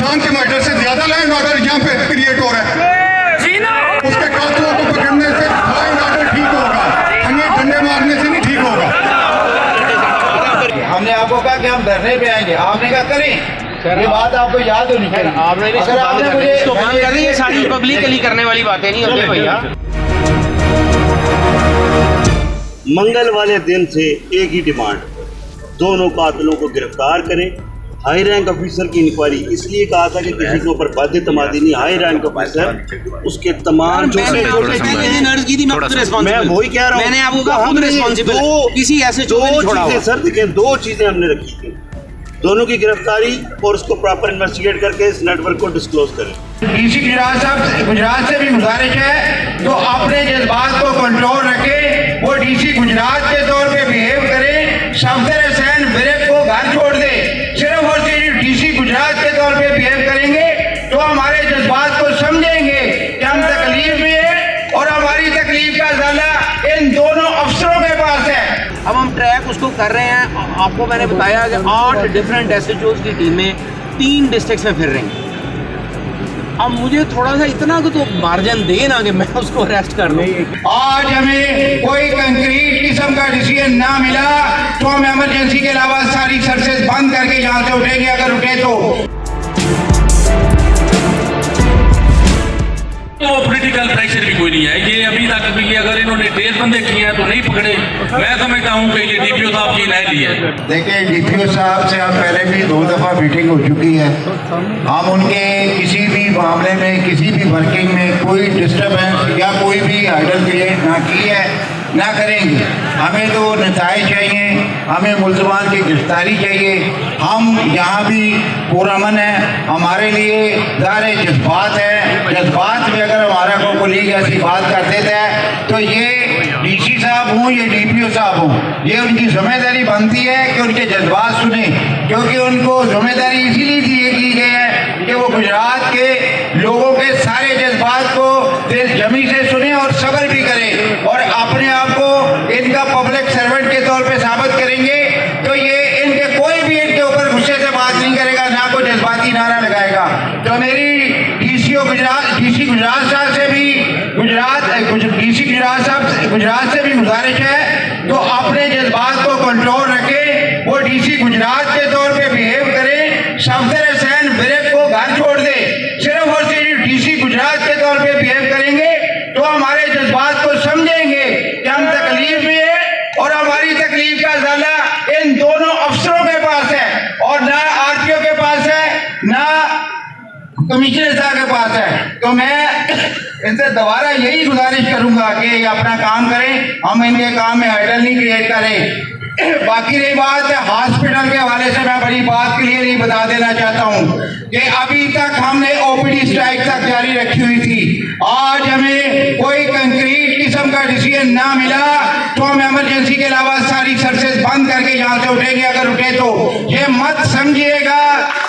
निशान के मर्डर से ज्यादा लैंड ऑर्डर यहाँ पे क्रिएट हो रहा है। उसके कातलों को पकड़ने से लैंड ऑर्डर ठीक होगा, हमें डंडे मारने से नहीं ठीक होगा। हमने आपको कहा कि हम धरने पे आएंगे, आपने कहा करें, ये बात आपको याद होनी चाहिए। आपने मुझे ये सारी पब्लिक के लिए करने वाली बातें नहीं होती भैया। मंगल वाले दिन से एक ही डिमांड, दोनों कातिलों को गिरफ्तार करें। हाई रैंक ऑफिसर की इंक्वायरी इसलिए कहा था कि किसी के ऊपर बाध्य तमादी नहीं, हाई रैंक ऑफिसर उसके तमाम मैं वही कह रहा हूँ, मैंने आपको कहा खुद रिस्पांसिबल किसी ऐसे सर देखें, दो चीजें हमने रखी थी, दोनों की गिरफ्तारी और उसको प्रॉपर इन्वेस्टिगेट करके इस नेटवर्क को डिस्क्लोज करें। डीसी गुजरात से भी गुजारिश है तो अपने जज्बात को कंट्रोल रखे, वो डीसी गुजरात के तौर पे बिहेव करे, सफदर हुसैन ब्रेक को घर छोड़ दे। सिर्फ और सिर्फ डीसी गुजरात के तौर पे बिहेव करेंगे तो हमारे जज्बात को समझेंगे कि हम तकलीफ में है और हमारी तकलीफ का ज़ाला इन दोनों अफसरों के पास है। अब हम ट्रैक उसको कर रहे हैं। आपको मैंने बताया कि 8 डिफरेंट एसएचओज की टीमें 3 डिस्ट्रिक्ट्स में फिर रही हैं। अब मुझे थोड़ा सा इतना तो मार्जिन दे ना कि मैं उसको अरेस्ट कर लूँ। आज हमें कोई कंक्रीट किस्म का डिसीजन ना मिला तो हम इमरजेंसी के अलावा सारी सर्विसेज बंद करके यहाँ से उठेंगे, अगर उठे तो। पॉलिटिकल प्रेशर भी कोई नहीं है, ये अभी तक भी अगर इन्होंने 13 बंदे किए हैं तो नहीं पकड़े। मैं समझता हूँ कि ये डीपीओ साहब की नहली है। देखिए, डीपीओ साहब से हम पहले भी 2 दफ़ा मीटिंग हो चुकी है। हम उनके किसी भी मामले में, किसी भी वर्किंग में कोई डिस्टर्बेंस या कोई भी आइडल क्रिएट ना की है, ना करेंगे। हमें तो नताइज चाहिए, हमें मुल्ज़मान की गिरफ्तारी चाहिए। हम यहाँ भी पुरअमन है, हमारे लिए ज़ाहिर जज्बात है, जज्बात में अगर हमारा कोई कुलीग ऐसी बात कर देता है तो ये डीसी साहब हों, ये डीपीओ साहब हों, ये उनकी जिम्मेदारी बनती है कि उनके जज्बात सुने, क्योंकि उनको जिम्मेदारी इसीलिए दी गई है कि वो गुजरात के लोगों के सारे जज्बात को दिल जमी से सुने और सब्र भी करें और अपने आप को इनका पब्लिक सर्वेंट के तौर पे साबित करेंगे तो ये इनके कोई भी इनके ऊपर गुस्से से बात नहीं करेगा, ना कोई जज्बाती नारा लगाएगा। तो मेरी डीसी गुजरात साहब से भी गुजरात से भी गुजारिश है तो अपने जज्बात को कंट्रोल रखे, वो डीसी गुजरात के तौर पे बिहेव करे, सफदर हुसैन ब्रेक को घर छोड़ दे। सिर्फ और सिर्फ डीसी गुजरात के तौर पे बिहेव करेंगे तो हमारे जज्बात को समझेंगे कि हम तकलीफ में है और हमारी तकलीफ का ज़ाला इन दोनों अफसरों के पास है और ना आरटीओ के पास है, ना कमिश्नर साहब के पास है। तो मैं इनसे दोबारा यही गुजारिश करूंगा कि ये अपना काम करें, हम इनके काम में हर्डल नहीं क्रिएट करें। बाकी रही बात हॉस्पिटल के हवाले से, मैं बड़ी बात क्लियरली बता देना चाहता हूं कि अभी तक हमने ओपीडी स्ट्राइक तक जारी रखी हुई थी। आज हमें कोई कंक्रीट किस्म का डिसीजन ना मिला तो हम इमरजेंसी के अलावा सारी सर्विसेज बंद करके यहाँ से उठेंगे, अगर उठे तो। ये मत समझिएगा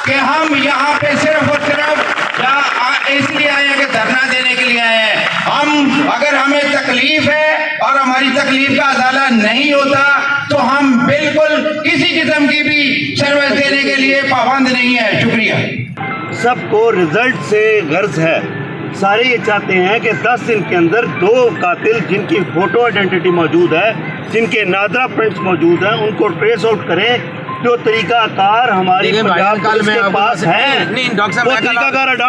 कि हम यहाँ पे सिर्फ और सिर्फ इसलिए आए हैं कि धरना देने के लिए आए हैं। हम अगर हमें तकलीफ है और हमारी तकलीफ का अज़ाला नहीं होता तो हम बिल्कुल किसी किस्म की भी सर्विस देने के लिए पाबंद नहीं है। शुक्रिया। सबको रिजल्ट से गर्ज है, सारे ये चाहते हैं कि 10 दिन के अंदर 2 कातिल जिनकी फोटो आइडेंटिटी मौजूद है, जिनके नादरा प्रिंट्स मौजूद हैं, उनको ट्रेस आउट करें। जो तरीकाकार हमारी पंजाब पुलिस के पास है, नहीं डॉक्टर साहब,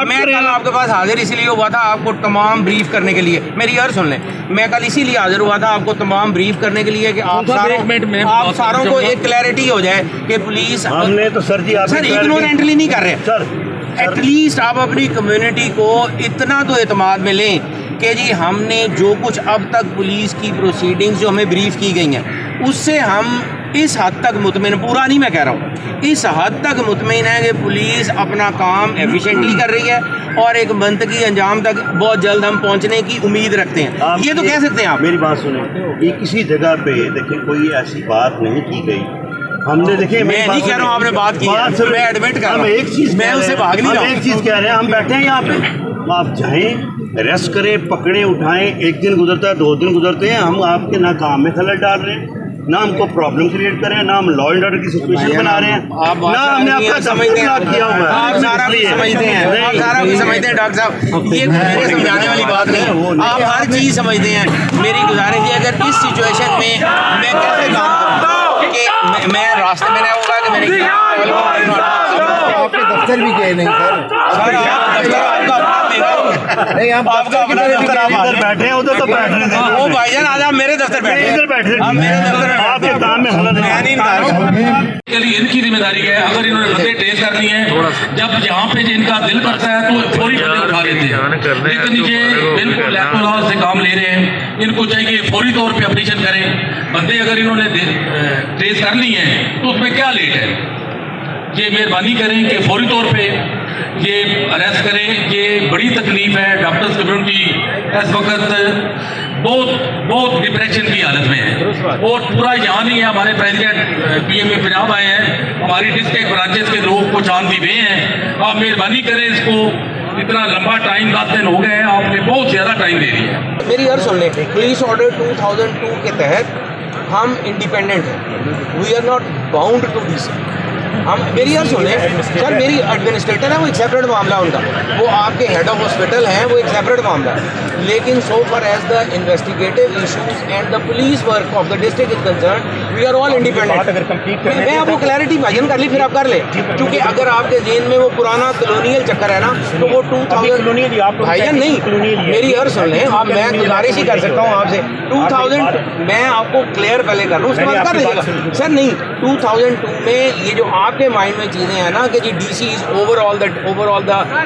मैं कल आपके पास हाजिर इसीलिए हुआ था आपको तमाम ब्रीफ करने के लिए। मेरी यार सुन लें, मैं कल इसीलिए हाजिर हुआ था आपको तमाम ब्रीफ करने के लिए कि आप सारों को एक क्लैरिटी हो जाए कि पुलिस हमने तो सर इग्नोरेंटली नहीं कर रहे सर। एटलीस्ट आप अपनी कम्युनिटी को इतना तो एतमाद में लें कि जी हमने जो कुछ अब तक पुलिस की प्रोसीडिंग्स जो हमें ब्रीफ की गई हैं उससे हम इस हद तक मुतमिन, पूरा नहीं मैं कह रहा हूँ, इस हद तक मुतमिन है कि पुलिस अपना काम एफिशिएंटली कर रही है और एक मंतकी अंजाम तक बहुत जल्द हम पहुँचने की उम्मीद रखते हैं। ये तो कह सकते हैं आप। मेरी बात सुने, ये किसी जगह पे देखिए कोई ऐसी बात नहीं की गई। हमने देखिए, मैं नहीं कह रहा हूँ आपने बात की, मैं एडमिट कर रहा हूँ, एक चीज़ मैं उससे भाग नहीं रहा हूँ। एक चीज़ कह रहे हैं, हम बैठे हैं यहाँ पे, आप जाएं, अरेस्ट करें, पकड़ें, उठाएं, 1 दिन गुजरता है, 2 दिन गुजरते हैं, हम आपके ना काम में खलल डाल रहे हैं। ना हमको प्रॉब्लम क्रिएट कर रहे हैं, ना हम लॉ एंड ऑर्डर की सिचुएशन बना रहे हैं, आप ना हमने आपका समझते हैं, किया हुआ है। आप सारा कुछ समझते हैं, आप सारा कुछ समझते हैं डॉक्टर साहब, ये मेरे समझाने वाली बात नहीं, आप हर चीज़ समझते हैं। मेरी गुजारिश है अगर इस सिचुएशन में मैं कैसे काम करूँ कि मैं रास्ते में नहीं होगा कि मेरे आपके दफ्तर भी गए नहीं सर आपका नहीं आप आपका अपना दफ्तर आप इधर बैठे हैं, उधर तो बैठ रहे थे। वो भाईजान आज आप मेरे दफ्तर बैठे इधर बैठे आप मेरे दफ्तर में आपके काम में हालत मैं नहीं बता रहा हूँ। के लिए इनकी जिम्मेदारी है। अगर इन्होंने बंदे ट्रेस करनी है, जब यहाँ पे इनका दिल करता है तो फौरी बंदे उठा लेते हैं, लेकिन ये बिल्कुल लैपटॉप से काम ले रहे हैं। इनको चाहिए फौरी तौर पे ऑपरेशन करें। बंदे अगर इन्होंने ट्रेस कर ली है तो उसमें क्या लेट है, ये मेहरबानी करें कि फौरी तौर पे ये अरेस्ट करें। ये बड़ी तकलीफ है। डॉक्टर्स कम्युनिटी इस वक्त बहुत डिप्रेशन की हालत में है और पूरा यहाँ नहीं है। हमारे प्रेसिडेंट पीएमए पंजाब आए हैं, हमारी डिस्ट्रिक्ट ब्रांचेस के लोग को जानती हुए हैं। आप मेहरबानी करें, इसको इतना लंबा टाइम 10 दिन हो गए हैं, आपने बहुत ज़्यादा टाइम दे दिया है। मेरी अर्ज सुन लें, पुलिस ऑर्डर 2002 के तहत हम इंडिपेंडेंट हैं, we are not bound to DC. हम मेरी अर्ज सुन लें सर, मेरी एडमिनिस्ट्रेटर है वो एक सेपरेट मामला उनका, वो आपके हेड ऑफ हॉस्पिटल हैं, वो एक सेपरेट मामला है। लेकिन so far as the investigative issues and the police work of the district is concern, we are all independent. मैं आपको क्लैरिटी भाजन कर ली, फिर आप कर ले, क्योंकि अगर आपके जेन में वो पुराना कॉलोनियल चक्कर है ना, तो वो 2000 भाईजान नहीं, मेरी अर्ज सुन लें आप, मैं गुजारिश ही कर सकता हूँ आपसे 2000 मैं आपको क्लियर पहले कर लूँ, उसके बाद कर दीजिएगा सर। नहीं, 2002 में ये जो आपके माइंड में चीज़ें हैं ना कि जी DC is overall the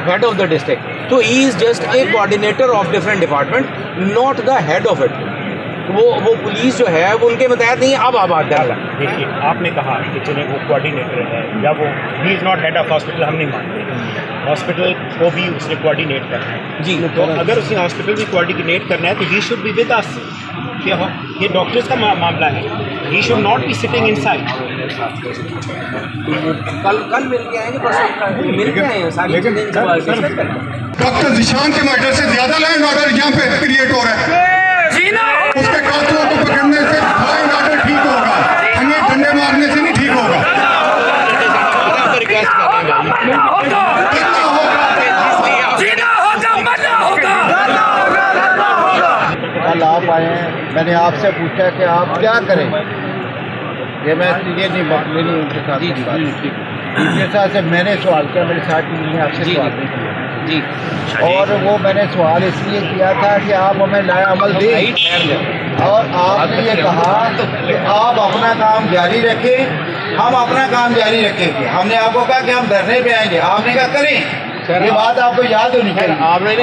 head of the district, तो he is just a coordinator of different department, not the head of it. वो पुलिस जो है वो उनके मतहत नहीं है। अब आप बात कर देखिए, आपने कहा कि चले वो कोऑर्डिनेटर है या वो he is not head of hospital, हम नहीं मानते। हॉस्पिटल को भी उसने कोऑर्डिनेट करना है जी, तो अगर उसने हॉस्पिटल भी कोऑर्डिनेट करना है तो he should be with us. ये डॉक्टर्स का मामला है, he should not be sitting inside. कल मिल के आएंगे, परसों मिल के आए हैं सारी चीजें डॉक्टर जिशान के मर्डर से ज्यादा लैंड ऑर्डर यहाँ पे क्रिएट हो रहा है। उसके कातलों को पकड़ने से लॉ एंड ऑर्डर ठीक होगा, हमें डंडे मारने से नहीं ठीक होगा। कल आप आए हैं, मैंने आपसे पूछा कि आप क्या करें, ये मैं ये नहीं मसले नहीं उनके साथ उनके साथ से मैंने सवाल किया, मेरे साथ ने आपसे सवाल नहीं किया जी, और वो मैंने सवाल इसलिए किया था कि आप हमें लाया अमल दें, और आपने ये कहा कि आप अपना काम जारी रखें, हम अपना काम जारी रखेंगे। हमने आपको कहा कि हम धरने पे आएंगे, आपने कहा करें। ये बात आपको याद होनी चाहिए। आपने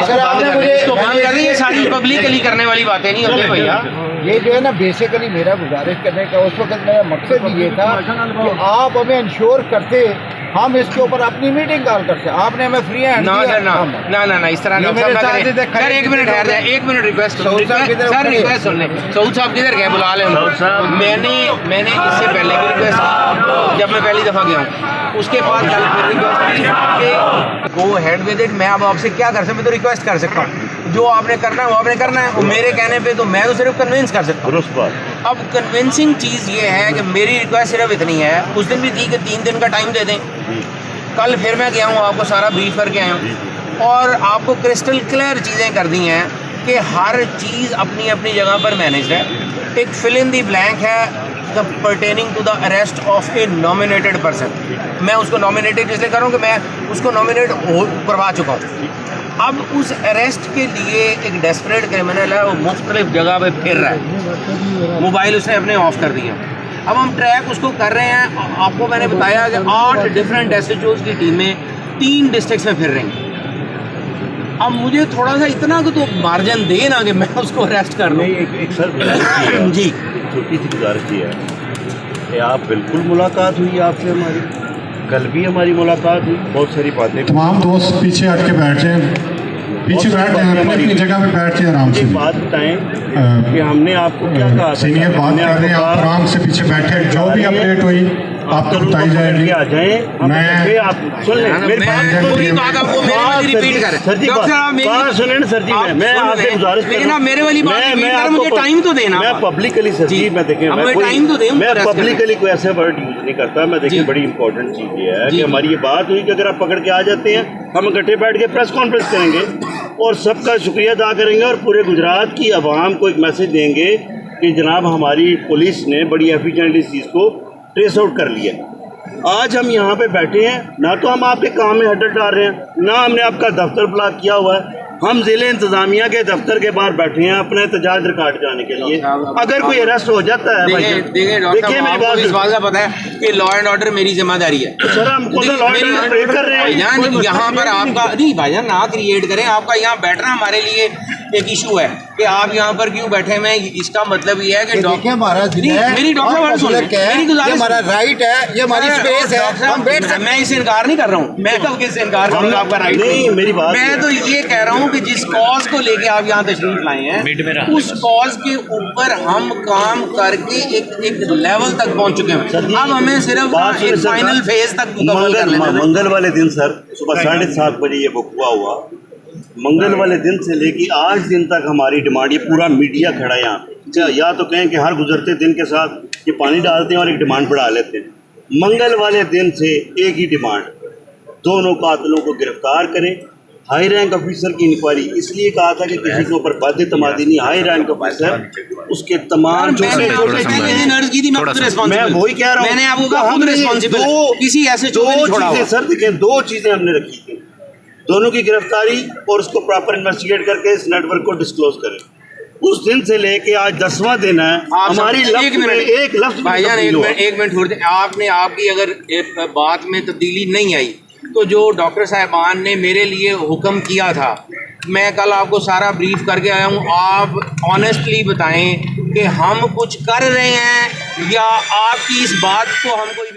मुझे ये सारी पब्लिकली करने वाली बातें नहीं होती भैया। ये जो है ना, बेसिकली मेरा गुजारिश करने का उस वक्त मेरा मकसद ये था कि आप हमें इंश्योर करते, हम इसके ऊपर अपनी मीटिंग कॉल करते। आपने हमें फ्री हैंड दिया ना इस तरह सर, एक मिनट ठहर जाए, एक मिनट रिक्वेस्ट सर, रिक्वेस्ट सुन लें। सऊद साहब किधर गए, बुला लें। मैंने इससे पहले भी रिक्वेस्ट, जब मैं पहली दफ़ा गया हूँ, उसके बाद कल फिर रिक्वेस्ट कि गो हेड विद इट। मैं अब आपसे क्या कर सकता, मैं तो रिक्वेस्ट कर सकता हूँ, जो आपने करना है वो आपने करना है, वो मेरे कहने पे तो मैं तो सिर्फ कन्विंस कर सकता हूँ। अब कन्विंसिंग चीज़ ये है कि मेरी रिक्वेस्ट सिर्फ इतनी है, उस दिन भी थी कि 3 दिन का टाइम दे दें। कल फिर मैं गया हूँ, आपको सारा ब्रीफ करके आया हूँ और आपको क्रिस्टल क्लियर चीज़ें कर दी हैं कि हर चीज़ अपनी अपनी जगह पर मैनेज है। एक फिल इन दी ब्लैंक है pertaining to the arrest of a nominated person। मैं उसको नॉमिनेटेड इसलिए कर रहा हूँ कि मैं उसको नॉमिनेट करवा चुका हूँ। अब उस अरेस्ट के लिए एक डेस्परेट क्रिमिनल है, वो मुख्तलिफ जगह पे फिर रहा है, मोबाइल उसने अपने ऑफ कर दिया। अब हम ट्रैक उसको कर रहे हैं। आपको मैंने बताया कि 8 डिफरेंट एसएचओज की टीमें 3 डिस्ट्रिक्ट्स में फिर रही हैं। अब मुझे थोड़ा सा इतना तो मार्जिन दे ना कि मैं उसको अरेस्ट कर लूँ। एक सर जी, छोटी सी गुजारिश है कि आप बिल्कुल मुलाकात हुई आपसे हमारी, कल भी हमारी मुलाकात हुई, बहुत सारी बातें। तमाम दोस्त पीछे हट के बैठ जाएं, पीछे बैठ जाएं, अपनी जगह पे बैठ जाएं आराम से। एक बात बताएं कि हमने आपको क्या कहा, सीनियर बात कर रहे हैं, आप आराम से पीछे बैठे, जो भी अपडेट हुई आप तो बताइए लेके आ जाए मैं- आप सुन लें मेरी बात मैं पूरी बात आपको मेरे वाली रिपीट कर सर जी डॉक्टर साहब मेरी बात सुने ना सर जी आप मैं सुन आपसे लें, गुजारिश कर लेकिन रहा आप हूं। मेरे वाली बात रिपीट करें, आपको मुझे टाइम तो देना मैं आप। पब्लिकली सर जी मैं देखें अब मैं मुझे कोई- टाइम तो दें, मैं प्रेस करने। पब्लिकली कोई ऐसे वर्ड यूज नहीं करता मैं देखिए जी। बड़ी इंपॉर्टेंट चीज़ ये है जी। कि हमारी ये बात हुई कि अगर आप पकड़ के आ जाते हैं हम इकट्ठे बैठ के प्रेस कॉन्फ्रेंस करेंगे और सबका शुक्रिया अदा करेंगे और पूरे गुजरात की आवाम को एक मैसेज देंगे कि जनाब हमारी पुलिस ने बड़ी एफिशिएंटली इस चीज़ को ट्रेस आउट कर लिया। आज हम यहाँ पे बैठे हैं ना तो हम आपके काम में हड्डल डाल रहे हैं ना हमने आपका दफ्तर ब्लॉक किया हुआ है। हम जिले इंतजामिया के दफ्तर के बाहर बैठे हैं अपने एहतजाज रिकॉर्ड कराने के लिए। अगर कोई अरेस्ट हो जाता है भाई देखिए डॉक्टर देखिए साहब, मेरी आपको बात इस बात का पता है कि लॉ एंड ऑर्डर मेरी जिम्मेदारी है। सर हम कौन सा लॉ एंड ऑर्डर ब्रेक कर रहे हैं भाईजान कोई मसला यहाँ पर नहीं है। आपका नहीं भाईजान ना क्रिएट करें, आपका यहाँ बैठना हमारे लिए एक इशू है कि आप यहाँ पर क्यों बैठे हुए हैं। इसका मतलब ये है कि देखिए हमारा जिला है, मेरी डॉक्टर हम बात सुन पब्लिक है, मेरी ये गुजारिश हमारा राइट है, ये हमारी स्पेस है, हम बैठ सकते मैं इससे इनकार नहीं कर रहा हूँ, मैं कब किससे इनकार करूँगा आपका राइट नहीं, मेरी बात मैं तो ये कह रहा हूँ कि जिस कॉज को लेके आप यहाँ तशरीफ लाए हैं उस कॉज के ऊपर हम काम करके एक लेवल तक पहुँच चुके हैं। अब हमें सिर्फ बात सुनिए एक सर, फाइनल फेज तक मुकम्मल कर लेना है। मंगल वाले दिन सर सुबह 7:30 बजे ये बुक हुआ मंगल वाले दिन से लेके आज दिन तक हमारी डिमांड ये पूरा मीडिया खड़ा है यहाँ पे। या तो कहें कि हर गुजरते दिन के साथ ये पानी डालते हैं और एक डिमांड बढ़ा लेते हैं। मंगल वाले दिन से एक ही डिमांड, दोनों कातिलों को गिरफ्तार करें। हाई रैंक ऑफिसर की इंक्वायरी इसलिए कहा था कि किसी के ऊपर बाध्यतमादी नहीं, हाई रैंक ऑफिसर उसके तमाम छोटे छोटे मैं वही कह रहा हूँ मैंने आपको तो कहा खुद हमने रिस्पॉन्सिबल किसी ऐसे दो चीजें सर देखें दो चीजें हमने रखी थी, दोनों की गिरफ्तारी और उसको प्रॉपर इन्वेस्टिगेट करके इस नेटवर्क को डिस्क्लोज करें। उस दिन से लेके आज 10वां दिन है, हमारी लफ्ज में एक लफ्ज भाईजान एक मिनट छोड़ दें। आपने आपकी अगर बात में तब्दीली नहीं आई तो जो डॉक्टर साहिबान ने मेरे लिए हुक्म किया था मैं कल आपको सारा ब्रीफ करके आया हूँ। आप ऑनेस्टली बताएं कि हम कुछ कर रहे हैं या आपकी इस बात को हम कोई